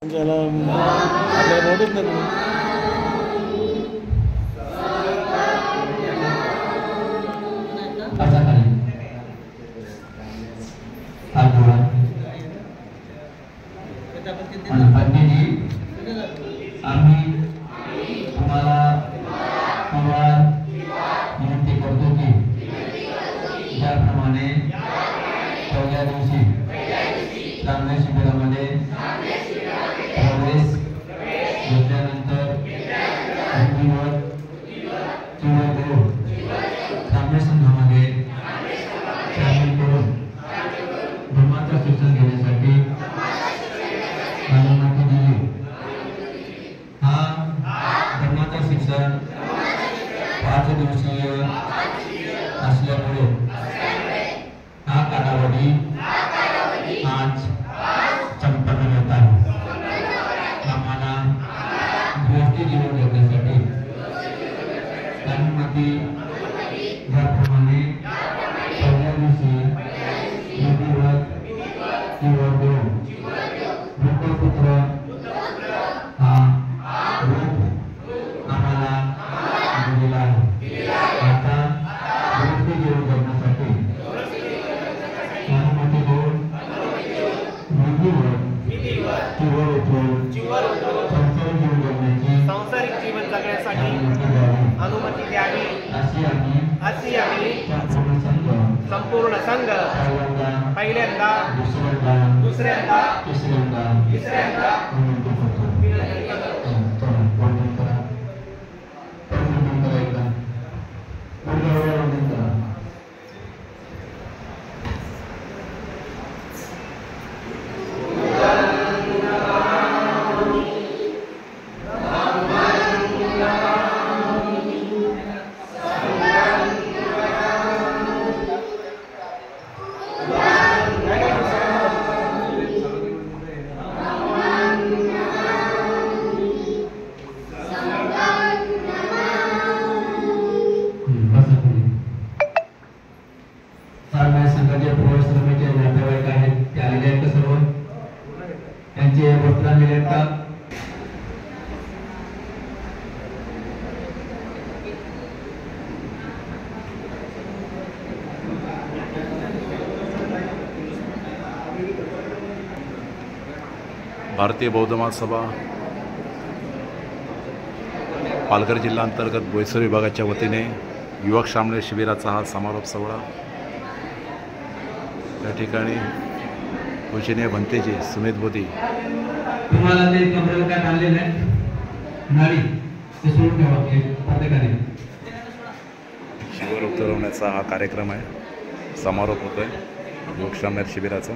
त्याला आपल्याला बोलत नाही पंडितजी आम्ही तुम्हाला विनंती करतो की ज्याप्रमाणे पहिल्या दिवशी चांगल्या शिबिरामध्ये प्रवेश घेतल्यानंतर विधिवत किंवा देऊन चांगल्या संघामध्ये सामील करून धर्माचं शिक्षण घेण्यासाठी अनुमती दिली। हा धर्माचं शिक्षण 5 दिवसीय असल्यामुळे हा कालावधी आज संपन्न होत आहे। आम्हाला गोष्टी जीवन जगण्यासाठी अनुमती ज्याप्रमाणे पहिल्या दिवशी विधिवत किंवा देऊन वृत्तपत्र हा रूप आम्हाला दिलेला आहे। आता गोष्टी जीवन जगण्यासाठी अनुमती देऊन विधिवत किंवा सांसारिक जीवन जगण्यासाठी अनुमती द्यावी अशी आम्ही संपूर्ण संघ पहिल्यांदा दुसऱ्यांदा तिसऱ्यांदा भारतीय बौद्ध महासभा पालघर जिल्हा अंतर्गत बोईसर विभागाच्या वतीने युवक श्रामणे शिबिराचा हा समारोप सोहळा या ठिकाणी पूजनीय भंतेजी सुमित बोधी तुम्हाला ते कमरेला काय बांधलेलं आहे नाडी ते सोडून ठेवा प्रत्येकाने शिबिर उतरवण्याचा हा कार्यक्रम आहे। समारोप होतोय युवक श्रामणे शिबिराचा।